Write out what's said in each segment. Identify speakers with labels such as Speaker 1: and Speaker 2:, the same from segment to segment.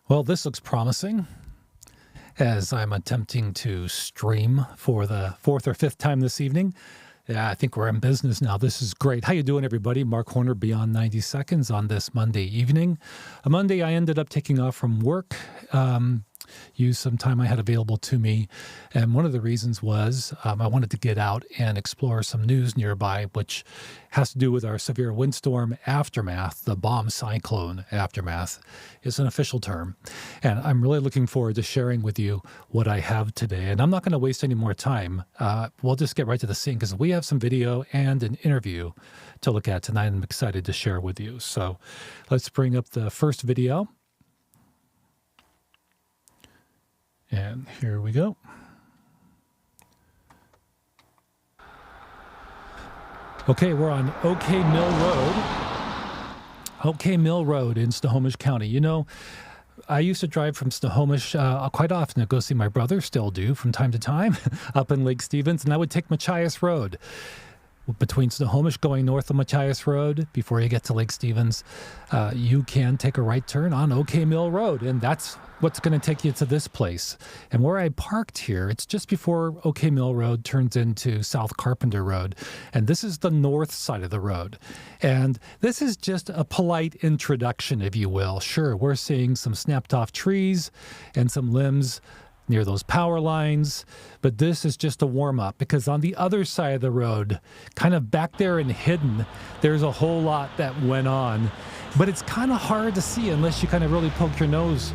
Speaker 1: Well, this looks promising as I'm attempting to stream for the fourth or fifth time this evening. Yeah, I think we're in business now. This is great. How you doing, everybody? Mark Horner, Beyond 90 Seconds on this Monday evening. A Monday I ended up taking off from work, used some time I had available to me. And one of the reasons was I wanted to get out and explore some news nearby, which has to do with our severe windstorm aftermath. The bomb cyclone aftermath is an official term. And I'm really looking forward to sharing with you what I have today. And I'm not going to waste any more time. We'll just get right to the scene because we have some video and an interview to look at tonight. I'm excited to share with you. So let's bring up the first video. And here we go. Okay, we're on OK Mill Road. OK Mill Road in Snohomish County. You know, I used to drive from Snohomish quite often to go see my brother, still do from time to time, up in Lake Stevens, and I would take Machias Road. Between Snohomish going north of Machias Road, before you get to Lake Stevens, you can take a right turn on OK Mill Road, and that's what's going to take you to this place. And where I parked here, it's just before OK Mill Road turns into South Carpenter Road, and this is the north side of the road. And this is just a polite introduction, if you will. Sure, we're seeing some snapped-off trees and some limbs near those power lines, but this is just a warm-up because on the other side of the road, kind of back there and hidden, there's a whole lot that went on, but it's kind of hard to see unless you kind of really poke your nose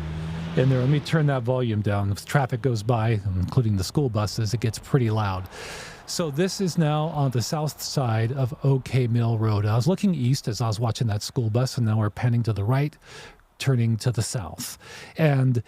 Speaker 1: in there. Let me turn that volume down. If traffic goes by, including the school buses, it gets pretty loud. So this is now on the south side of OK Mill Road. I was looking east as I was watching that school bus, and now we're panning to the right, turning to the south. And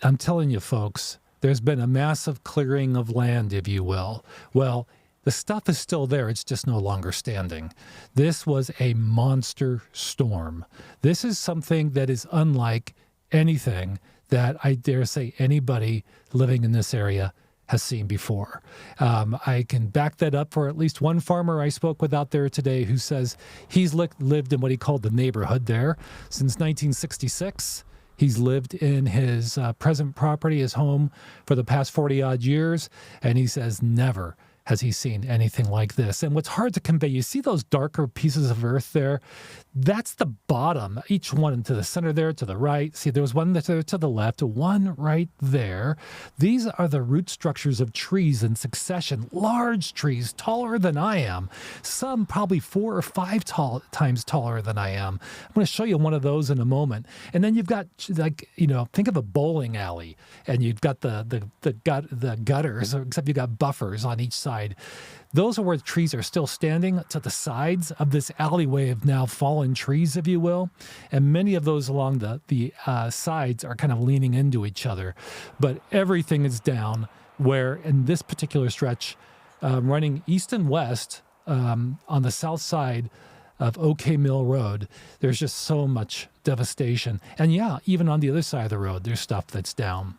Speaker 1: I'm telling you, folks, there's been a massive clearing of land, if you will. Well, the stuff is still there. It's just no longer standing. This was a monster storm. This is something that is unlike anything that I dare say anybody living in this area has seen before. I can back that up for at least one farmer I spoke with out there today who says he's lived in what he called the neighborhood there since 1966. He's lived in his present property, his home, for the past 40-odd years, and he says never has he seen anything like this. And what's hard to convey, you see those darker pieces of earth there? That's the bottom, each one to the center there, to the right. See, there was one there to the left, one right there. These are the root structures of trees in succession, large trees, taller than I am, some probably 4 or 5 times taller than I am. I'm going to show you one of those in a moment. And then you've got, like, you know, think of a bowling alley, and you've got the gutters, except you've got buffers on each side. Those are where the trees are still standing to the sides of this alleyway of now fallen trees, if you will. And many of those along the sides are kind of leaning into each other. But everything is down where in this particular stretch, running east and west on the south side of OK Mill Road, there's just so much devastation. And yeah, even on the other side of the road, there's stuff that's down.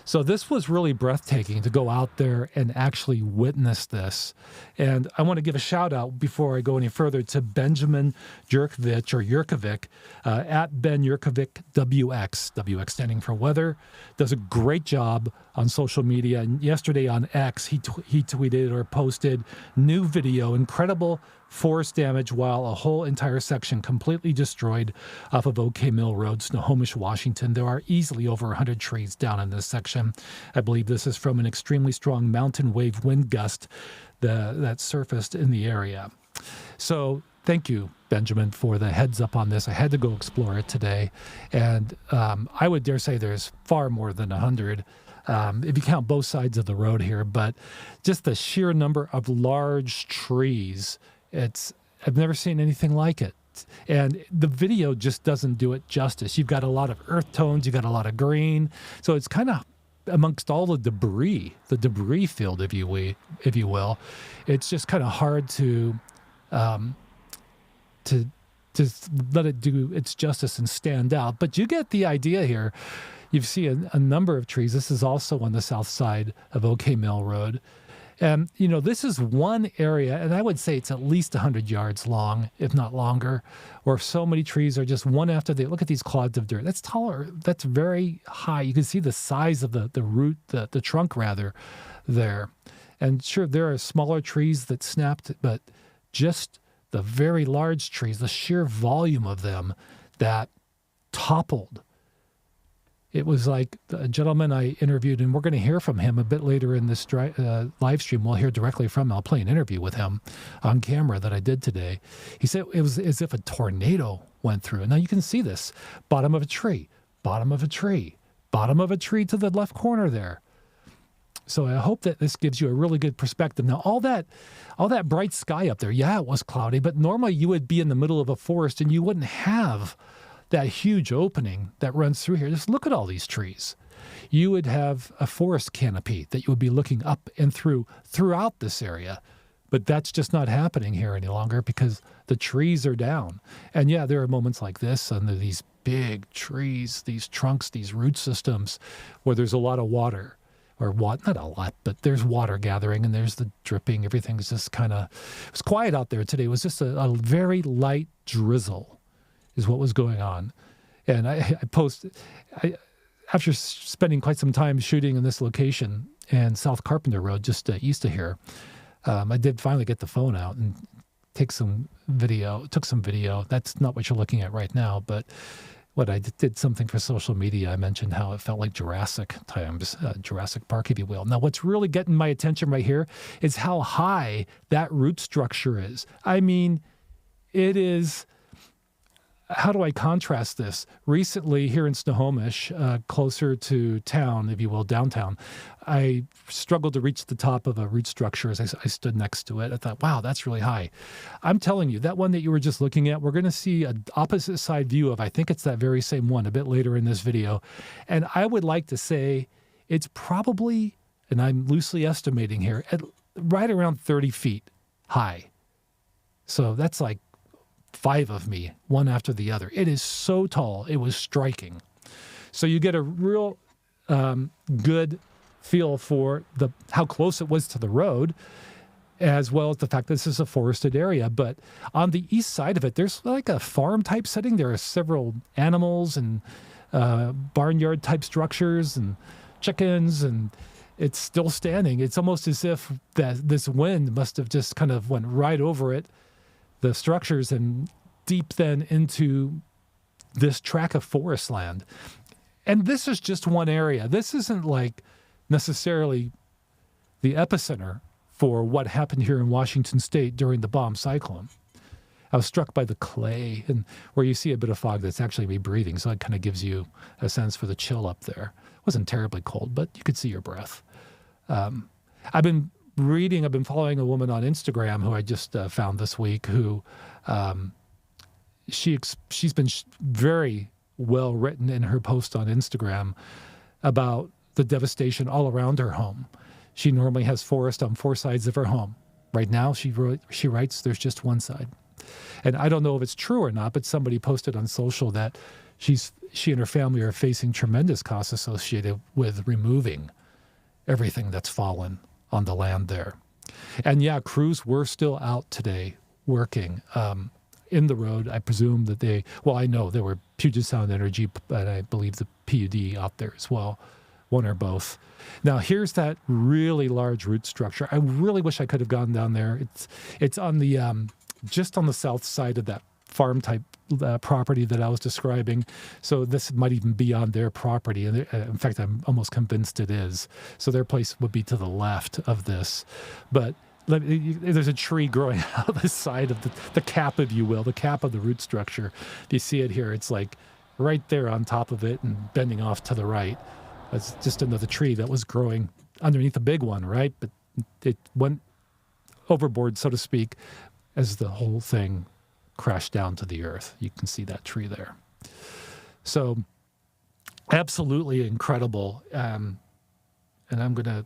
Speaker 1: So this was really breathtaking to go out there and actually witness this. And I want to give a shout out before I go any further to Benjamin Jurkovic, at Ben Jurkovic WX, WX standing for weather, does a great job on social media. And yesterday on X, he tweeted or posted new video, incredible forest damage while a whole entire section completely destroyed off of OK Mill Road, Snohomish, Washington. There are easily over 100 trees down in this section. I believe this is from an extremely strong mountain wave wind gust that surfaced in the area. So thank you, Benjamin, for the heads up on this. I had to go explore it today. And I would dare say there's far more than 100 if you count both sides of the road here. But just the sheer number of large trees, I've never seen anything like it. And the video just doesn't do it justice. You've got a lot of earth tones, you've got a lot of green. So it's kind of amongst all the debris field, if you will, it's just kind of hard to let it do its justice and stand out. But you get the idea here. You see a number of trees. This is also on the south side of OK Mill Road. And, this is one area, and I would say it's at least 100 yards long, if not longer, where so many trees are just one after the other. Look at these clods of dirt. That's taller. That's very high. You can see the size of the root, the trunk rather, there. And sure, there are smaller trees that snapped, but just the very large trees, the sheer volume of them that toppled. It was like a gentleman I interviewed, and we're going to hear from him a bit later in this live stream. We'll hear directly from him. I'll play an interview with him on camera that I did today. He said it was as if a tornado went through. And now you can see this. Bottom of a tree, bottom of a tree, bottom of a tree to the left corner there. So I hope that this gives you a really good perspective. Now, all that bright sky up there, yeah, it was cloudy, but normally you would be in the middle of a forest and you wouldn't have that huge opening that runs through here. Just look at all these trees. You would have a forest canopy that you would be looking up and throughout this area. But that's just not happening here any longer because the trees are down. And yeah, there are moments like this under these big trees, these trunks, these root systems where there's a lot of water. Or what? Not a lot, but there's water gathering and there's the dripping. Everything's just it was quiet out there today. It was just a very light drizzle is what was going on. And after spending quite some time shooting in this location in South Carpenter Road, just east of here, I did finally get the phone out and took some video. That's not what you're looking at right now, but what I did something for social media. I mentioned how it felt like Jurassic times, Jurassic Park, if you will. Now, what's really getting my attention right here is how high that root structure is. I mean, it is... How do I contrast this? Recently, here in Snohomish, closer to town, if you will, downtown, I struggled to reach the top of a root structure as I stood next to it. I thought, wow, that's really high. I'm telling you, that one that you were just looking at, we're going to see an opposite side view of, I think it's that very same one a bit later in this video. And I would like to say it's probably, and I'm loosely estimating here, right around 30 feet high. So that's like 5 of me, one after the other. It is so tall. It was striking. So you get a real good feel for how close it was to the road, as well as the fact that this is a forested area. But on the east side of it, there's like a farm type setting. There are several animals and barnyard type structures and chickens, and it's still standing. It's almost as if this wind must have just kind of went right over it, the structures, and deep then into this tract of forest land. And this is just one area. This isn't like necessarily the epicenter for what happened here in Washington State during the bomb cyclone. I was struck by the clay, and where you see a bit of fog, that's actually me breathing. So it kind of gives you a sense for the chill up there. It wasn't terribly cold, but you could see your breath. I've been following a woman on Instagram who I just found this week who she's been very well written in her post on Instagram about the devastation all around her home. She normally has forest on 4 sides of her home. Right now, she writes there's just one side. And I don't know if it's true or not, but somebody posted on social that she and her family are facing tremendous costs associated with removing everything that's fallen on the land there. And yeah, crews were still out today working in the road. I presume that I know there were Puget Sound Energy, but I believe the PUD out there as well, one or both. Now, here's that really large root structure. I really wish I could have gone down there. It's on the just on the south side of that farm type property that I was describing. So this might even be on their property. And in fact, I'm almost convinced it is. So their place would be to the left of this. But there's a tree growing out of the side of the cap, if you will, the cap of the root structure. If you see it here, it's like right there on top of it and bending off to the right. It's just another tree that was growing underneath a big one, right? But it went overboard, so to speak, as the whole thing crashed down to the earth. You can see that tree there. So absolutely incredible. And I'm going to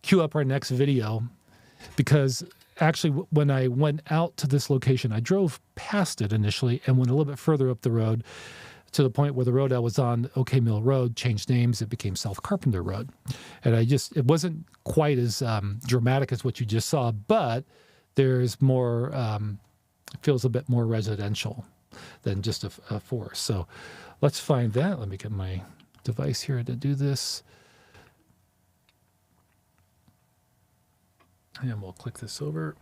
Speaker 1: queue up our next video because actually when I went out to this location, I drove past it initially and went a little bit further up the road to the point where the road I was on, OK Mill Road, changed names. It became South Carpenter Road. And it wasn't quite as dramatic as what you just saw, but there's more, it feels a bit more residential than just a forest. So let's find that. Let me get my device here to do this. And we'll click this over.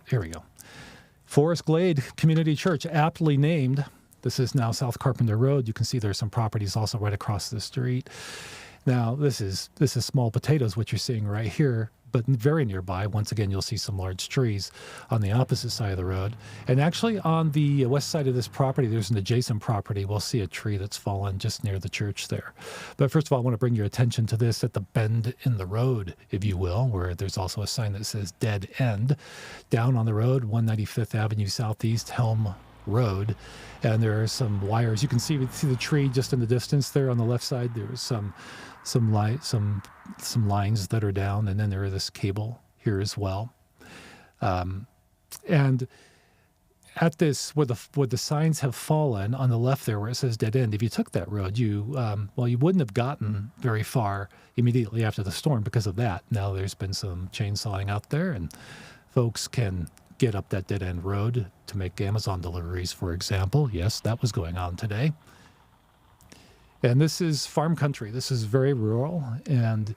Speaker 1: Here we go. Forest Glade Community Church, aptly named. This is now South Carpenter Road. You can see there's some properties also right across the street. Now, this is small potatoes, what you're seeing right here, but very nearby. Once again, you'll see some large trees on the opposite side of the road. And actually on the west side of this property, there's an adjacent property. We'll see a tree that's fallen just near the church there. But first of all, I want to bring your attention to this at the bend in the road, if you will, where there's also a sign that says Dead End. Down on the road, 195th Avenue Southeast, Helm Road. And there are some wires. You can see the tree just in the distance there on the left side. There's some lines that are down, and then there is this cable here as well. And at this, where the signs have fallen on the left there, where it says Dead End, if you took that road, you wouldn't have gotten very far immediately after the storm because of that. Now there's been some chainsawing out there, and folks can get up that Dead End road to make Amazon deliveries, for example. Yes, that was going on today. And this is farm country. This is very rural, and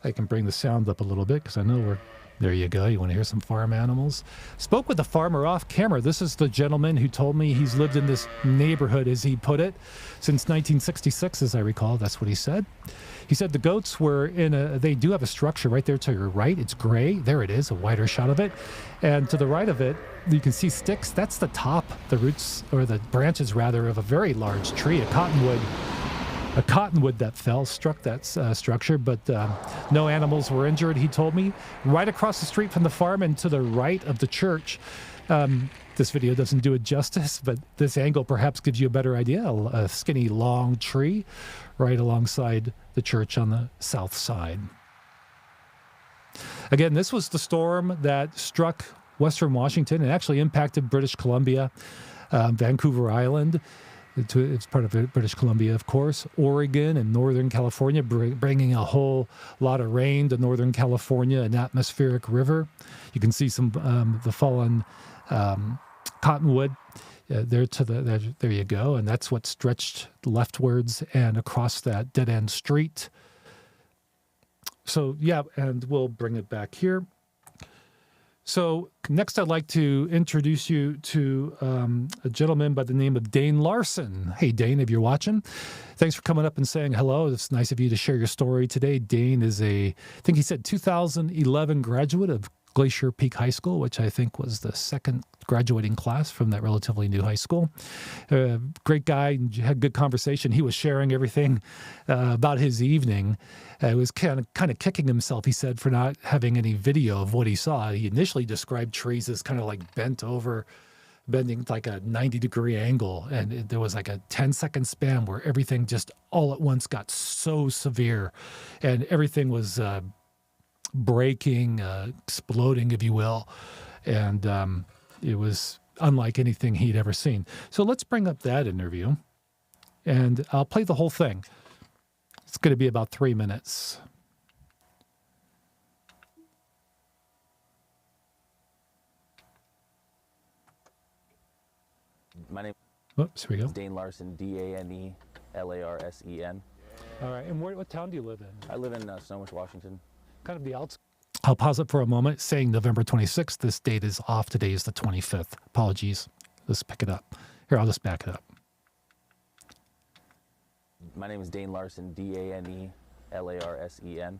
Speaker 1: I can bring the sound up a little bit because I know there you go. You want to hear some farm animals? Spoke with the farmer off camera. This is the gentleman who told me he's lived in this neighborhood, as he put it, since 1966, as I recall. That's what he said. He said the goats were they do have a structure right there to your right. It's gray. There it is, a wider shot of it. And to the right of it, you can see sticks. That's the top, the roots, or the branches rather, of a very large tree, a cottonwood that fell, struck that structure, but no animals were injured, he told me. Right across the street from the farm and to the right of the church. This video doesn't do it justice, but this angle perhaps gives you a better idea. A skinny, long tree right alongside the church on the south side. Again, this was the storm that struck western Washington and actually impacted British Columbia, Vancouver Island. It's part of British Columbia, of course, Oregon and Northern California, bringing a whole lot of rain to Northern California, an atmospheric river. You can see some the fallen cottonwood there you go, and that's what stretched leftwards and across that dead-end street. So, yeah, and we'll bring it back here. So next I'd like to introduce you to a gentleman by the name of Dane Larson. Hey, Dane, if you're watching, thanks for coming up and saying hello. It's nice of you to share your story today. Dane is I think he said 2011 graduate of Glacier Peak High School, which I think was the second graduating class from that relatively new high school. Great guy, had good conversation. He was sharing everything about his evening. He was kind of kicking himself, he said, for not having any video of what he saw. He initially described trees as kind of like bent over, bending like a 90-degree angle. And there was like a 10-second span where everything just all at once got so severe. And everything was breaking, exploding, if you will. And it was unlike anything he'd ever seen. So let's bring up that interview, and I'll play the whole thing. It's going to be about 3 minutes.
Speaker 2: My name
Speaker 1: Oops, here we go.
Speaker 2: is Dane Larson, Danelarsen.
Speaker 1: All right, and what town do you live in?
Speaker 2: I live in Snohomish, Washington.
Speaker 1: Kind of the outskirts. I'll pause it for a moment, saying November 26th. This date is off. Today is the 25th. Apologies. Let's pick it up. Here, I'll just back it up.
Speaker 2: My name is Dane Larson, Danelarsen.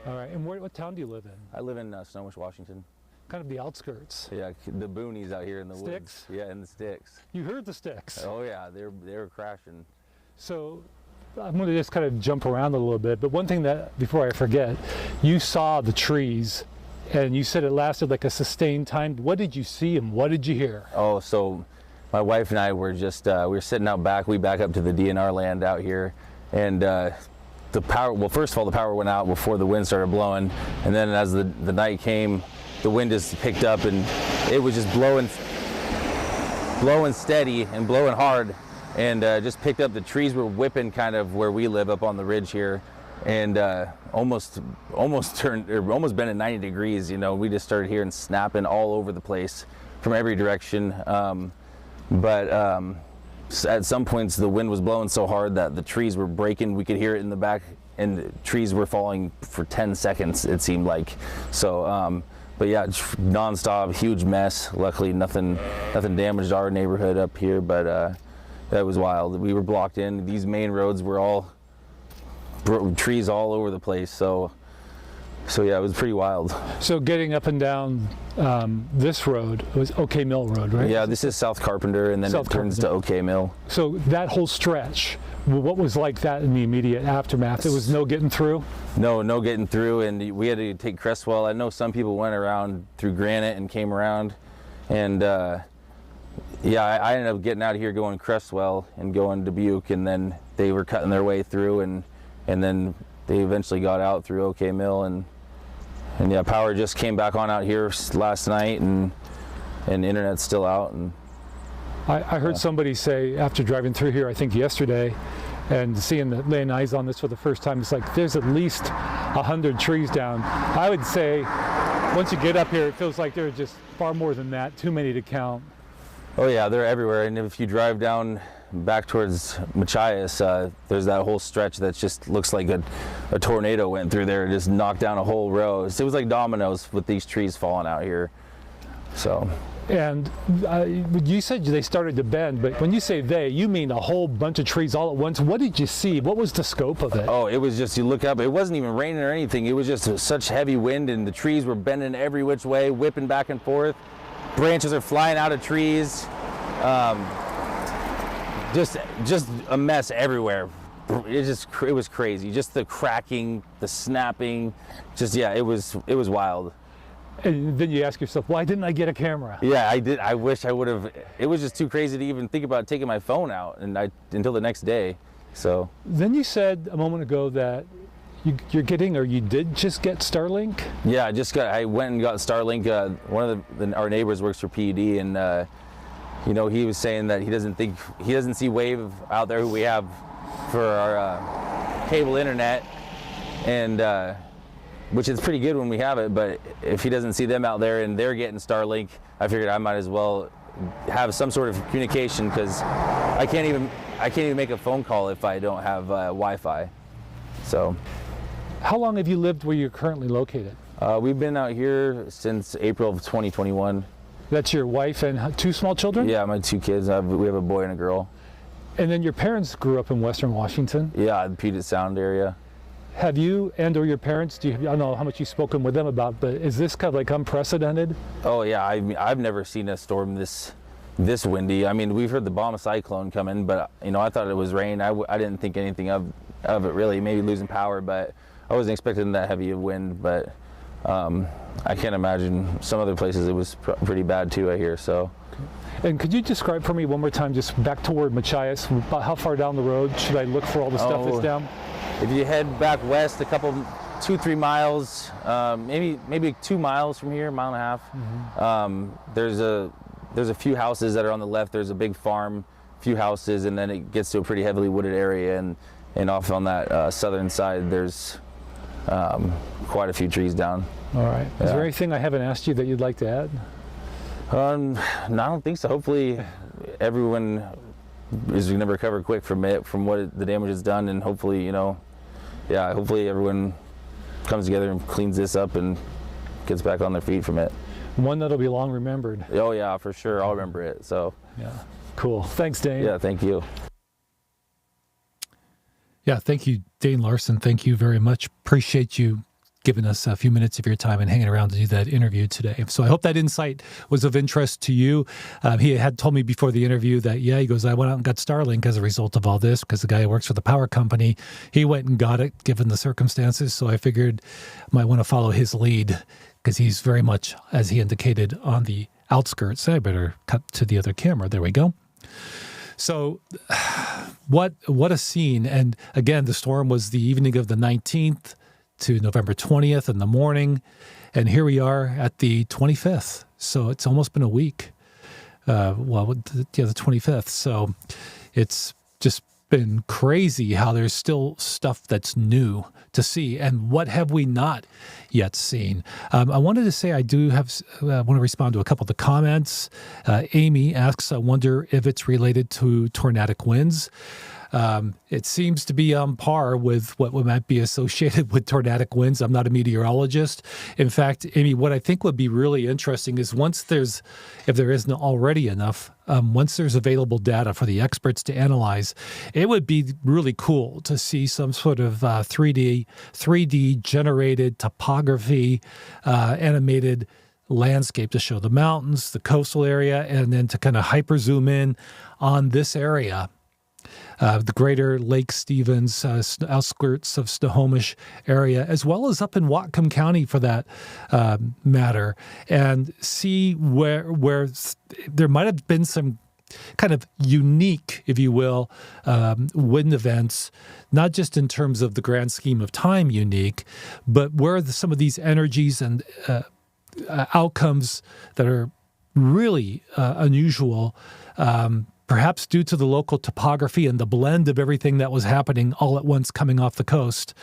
Speaker 1: All right, and what town do you live in?
Speaker 2: I live in Snohomish, Washington.
Speaker 1: Kind of the outskirts.
Speaker 2: Yeah, the boonies out here in the
Speaker 1: Sticks?
Speaker 2: woods. Yeah, in the sticks.
Speaker 1: You heard the sticks.
Speaker 2: Oh yeah, they were crashing.
Speaker 1: So I'm going to just kind of jump around a little bit, but one thing that, before I forget, you saw the trees, and you said it lasted like a sustained time. What did you see and what did you hear?
Speaker 2: Oh, so my wife and I were just, we were sitting out back. We back up to the DNR land out here, and the power, well, first of all, the power went out before the wind started blowing, and then as the night came, the wind just picked up, and it was just blowing steady and blowing hard. and just picked up. The trees were whipping kind of where we live up on the ridge here, and almost been at 90 degrees. You know, we just started hearing snapping all over the place from every direction. But at some points the wind was blowing so hard that the trees were breaking. We could hear it in the back, and the trees were falling for 10 seconds, it seemed like. So, but yeah, nonstop, huge mess. Luckily, nothing damaged our neighborhood up here, but that was wild. We were blocked in. These main roads were all trees all over the place. So yeah, it was pretty wild.
Speaker 1: So getting up and down this road was OK Mill Road, right?
Speaker 2: Yeah, this is South Carpenter, and then it turns to OK Mill.
Speaker 1: So that whole stretch, what was like that in the immediate aftermath? There was no getting through? No
Speaker 2: getting through, and we had to take Crestwell. I know some people went around through Granite and came around, and yeah, I ended up getting out of here going Crestwell and going to Butte, and then they were cutting their way through, and then they eventually got out through OK Mill, and yeah, power just came back on out here last night, and internet's still out. And
Speaker 1: I heard somebody say after driving through here, I think yesterday, and laying eyes on this for the first time, it's like there's at least 100 trees down. I would say once you get up here, it feels like there are just far more than that, too many to count.
Speaker 2: Oh yeah, they're everywhere. And if you drive down back towards Machias, there's that whole stretch that just looks like a tornado went through there and just knocked down a whole row. It was like dominoes with these trees falling out here. So.
Speaker 1: And you said they started to bend, but when you say they, you mean a whole bunch of trees all at once. What did you see? What was the scope of it?
Speaker 2: Oh, it was just, you look up, it wasn't even raining or anything. It was just such heavy wind, and the trees were bending every which way, whipping back and forth. Branches are flying out of trees. Just a mess everywhere. It was crazy. Just the cracking, the snapping, yeah, it was wild.
Speaker 1: And then you ask yourself, why didn't I get a camera?
Speaker 2: Yeah, I did. I wish I would have. It was just too crazy to even think about taking my phone out, until the next day. So. Then
Speaker 1: you said a moment ago that you did just get Starlink?
Speaker 2: Yeah, I went and got Starlink. One of our neighbors works for PUD, and you know, he was saying that he doesn't see Wave out there, who we have for our cable internet, and which is pretty good when we have it. But if he doesn't see them out there and they're getting Starlink, I figured I might as well have some sort of communication, because I can't even make a phone call if I don't have Wi-Fi. So.
Speaker 1: How long have you lived where you're currently located?
Speaker 2: We've been out here since April of 2021.
Speaker 1: That's your wife and two small children?
Speaker 2: Yeah, my two kids. We have a boy and a girl.
Speaker 1: And then your parents grew up in Western Washington?
Speaker 2: Yeah, the Puget Sound area.
Speaker 1: Have you or your parents, I don't know how much you've spoken with them about, but is this kind of like unprecedented?
Speaker 2: Oh yeah, I've never seen a storm this windy. I mean, we've heard the bomb of Cyclone coming, but you know, I thought it was rain. I didn't think anything of it really, maybe losing power, but I wasn't expecting that heavy of wind. But I can't imagine some other places it was pretty bad too, I hear. So.
Speaker 1: And could you describe for me one more time, just back toward Machias, about how far down the road should I look for all the stuff that's down?
Speaker 2: If you head back west a couple, 2-3 miles, maybe 2 miles from here, 1.5 miles. Mm-hmm. There's a few houses that are on the left. There's a big farm, few houses, and then it gets to a pretty heavily wooded area, and off on that southern side, there's quite a few trees down.
Speaker 1: All right. Yeah. Is there anything I haven't asked you that you'd like to add?
Speaker 2: No, I don't think so. Hopefully everyone is going to recover quick from what the damage is done, and hopefully, you know, yeah, hopefully everyone comes together and cleans this up and gets back on their feet from it.
Speaker 1: One that'll be long remembered.
Speaker 2: Oh yeah, for sure. I'll remember it. So.
Speaker 1: Yeah. Cool. Thanks, Dane.
Speaker 2: Yeah, thank you.
Speaker 1: Yeah, thank you, Dane Larson. Thank you very much. Appreciate you giving us a few minutes of your time and hanging around to do that interview today. So I hope that insight was of interest to you. He had told me before the interview that, yeah, he goes, I went out and got Starlink as a result of all this, because the guy who works for the power company, he went and got it given the circumstances. So I figured I might want to follow his lead, because he's very much, as he indicated, on the outskirts. I better cut to the other camera. There we go. So what a scene. And again, the storm was the evening of the 19th to November 20th in the morning. And here we are at the 25th. So it's almost been a week. The 25th. So it's just been crazy how there's still stuff that's new to see, and what have we not yet seen. I wanted to say I do have want to respond to a couple of the comments. Amy asks, I wonder if it's related to tornadic winds. It seems to be on par with what might be associated with tornadic winds. I'm not a meteorologist. In fact, Amy, what I think would be really interesting is if there isn't already enough, once there's available data for the experts to analyze, it would be really cool to see some sort of 3D generated topography, animated landscape to show the mountains, the coastal area, and then to kind of hyper zoom in on this area. The greater Lake Stevens, outskirts of Snohomish area, as well as up in Whatcom County for that matter, and see where there might have been some kind of unique, if you will, wind events, not just in terms of the grand scheme of time unique, but where some of these energies and outcomes that are really unusual, perhaps due to the local topography and the blend of everything that was happening all at once coming off the coast,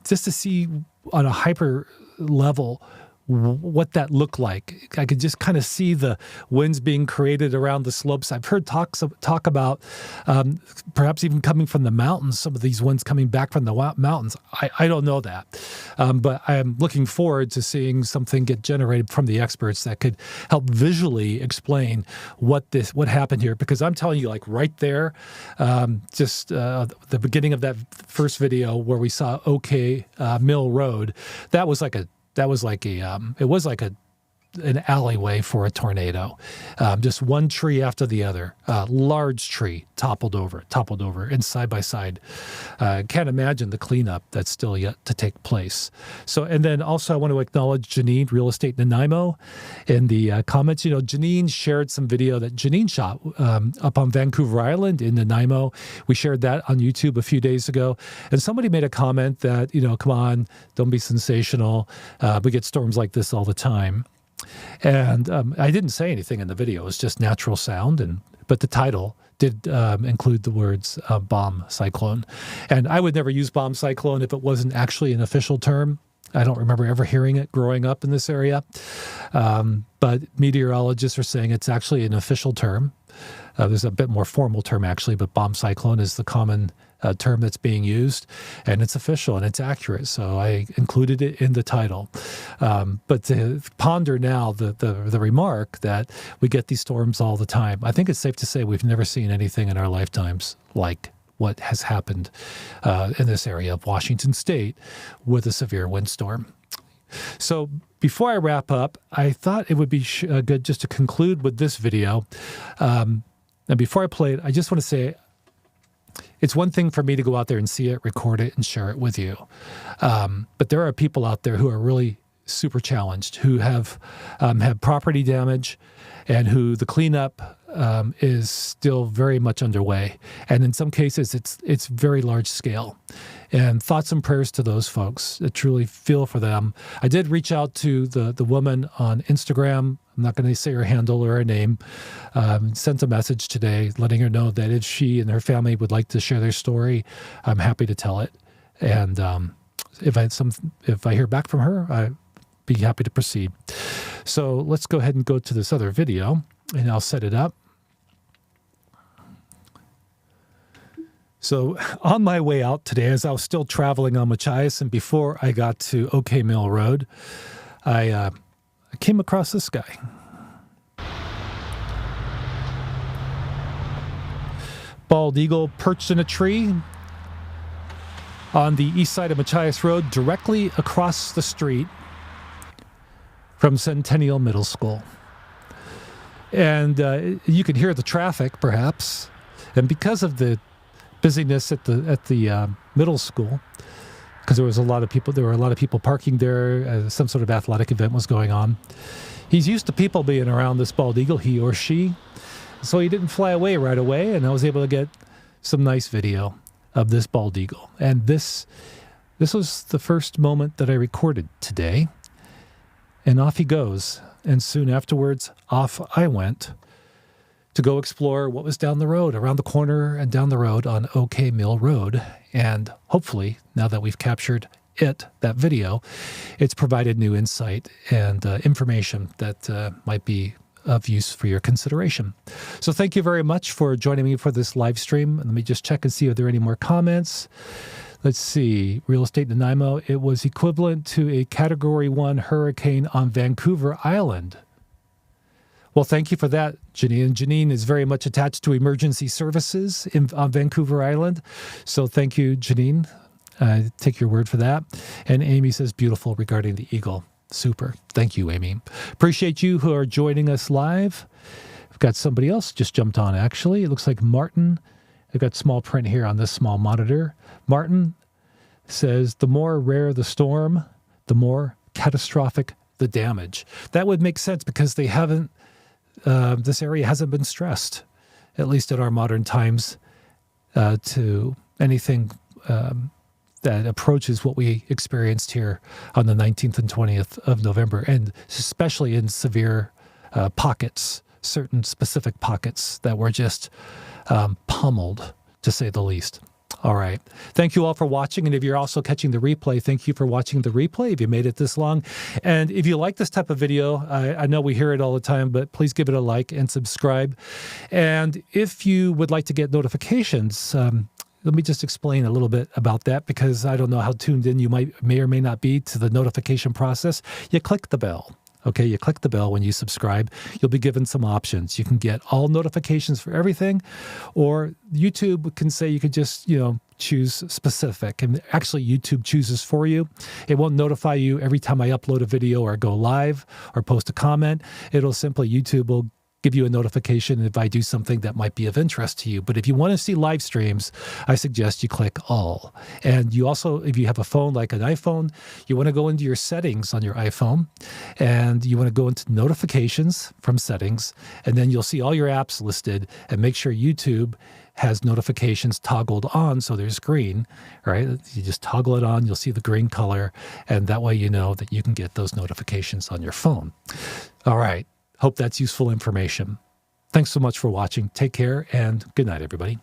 Speaker 1: just to see on a hyper level what that looked like. I could just kind of see the winds being created around the slopes. I've heard talk about perhaps even coming from the mountains, some of these winds coming back from the mountains. I don't know that. But I am looking forward to seeing something get generated from the experts that could help visually explain what happened here. Because I'm telling you, like right there, the beginning of that first video where we saw OK Mill Road, it was like an alleyway for a tornado. Just one tree after the other, large tree toppled over, and side by side. Can't imagine the cleanup that's still yet to take place. So, and then also I want to acknowledge Janine, Real Estate Nanaimo, in the comments. You know, Janine shared some video that Janine shot up on Vancouver Island in Nanaimo. We shared that on YouTube a few days ago. And somebody made a comment that, come on, don't be sensational. We get storms like this all the time. And I didn't say anything in the video. It was just natural sound. But the title did include the words bomb cyclone. And I would never use bomb cyclone if it wasn't actually an official term. I don't remember ever hearing it growing up in this area. But meteorologists are saying it's actually an official term. There's a bit more formal term, actually, but bomb cyclone is the common term that's being used, and it's official and it's accurate. So I included it in the title. But to ponder now the remark that we get these storms all the time, I think it's safe to say we've never seen anything in our lifetimes like what has happened in this area of Washington State with a severe windstorm. So before I wrap up, I thought it would be good just to conclude with this video. And before I play it, I just want to say it's one thing for me to go out there and see it, record it, and share it with you. But there are people out there who are really super challenged, who have had property damage, and who the cleanup is still very much underway. And in some cases, it's very large scale. And thoughts and prayers to those folks. I truly feel for them. I did reach out to the woman on Instagram. I'm not going to say her handle or her name. Sent a message today letting her know that if she and her family would like to share their story, I'm happy to tell it. And if I hear back from her, I'd be happy to proceed. So let's go ahead and go to this other video, and I'll set it up. So on my way out today, as I was still traveling on Machias, and before I got to OK Mill Road, I came across this guy. Bald eagle perched in a tree on the east side of Machias Road, directly across the street from Centennial Middle School. And you can hear the traffic, perhaps. And because of the busyness at the middle school, because there were a lot of people parking there. Some sort of athletic event was going on. He's used to people being around this bald eagle, he or she, so he didn't fly away right away. And I was able to get some nice video of this bald eagle. And this was the first moment that I recorded today. And off he goes. And soon afterwards, off I went to go explore what was down the road, around the corner and down the road on OK Mill Road. And hopefully, now that we've captured that video, it's provided new insight and information that might be of use for your consideration. So thank you very much for joining me for this live stream. Let me just check and see if there are any more comments. Let's see. Real Estate Nanaimo, it was equivalent to a Category 1 hurricane on Vancouver Island. Well, thank you for that, Janine. Janine is very much attached to emergency services on Vancouver Island. So thank you, Janine. Take your word for that. And Amy says, beautiful regarding the eagle. Super. Thank you, Amy. Appreciate you who are joining us live. I've got somebody else just jumped on, actually. It looks like Martin. I've got small print here on this small monitor. Martin says, the more rare the storm, the more catastrophic the damage. That would make sense because they haven't, this area hasn't been stressed, at least in our modern times, to anything that approaches what we experienced here on the 19th and 20th of November, and especially in severe pockets, certain specific pockets that were just pummeled, to say the least. All right. Thank you all for watching. And if you're also catching the replay, thank you for watching the replay if you made it this long. And if you like this type of video, I know we hear it all the time, but please give it a like and subscribe. And if you would like to get notifications, let me just explain a little bit about that, because I don't know how tuned in you may or may not be to the notification process. You click the bell. Okay, you click the bell when you subscribe. You'll be given some options. You can get all notifications for everything, or YouTube can say you could just, choose specific. And actually, YouTube chooses for you. It won't notify you every time I upload a video or go live or post a comment. YouTube will give you a notification if I do something that might be of interest to you. But if you want to see live streams, I suggest you click all. And you also, if you have a phone like an iPhone, you want to go into your settings on your iPhone, and you want to go into notifications from settings, and then you'll see all your apps listed, and make sure YouTube has notifications toggled on, so there's green, right? You just toggle it on, you'll see the green color, and that way you know that you can get those notifications on your phone. All right. Hope that's useful information. Thanks so much for watching. Take care, and good night, everybody.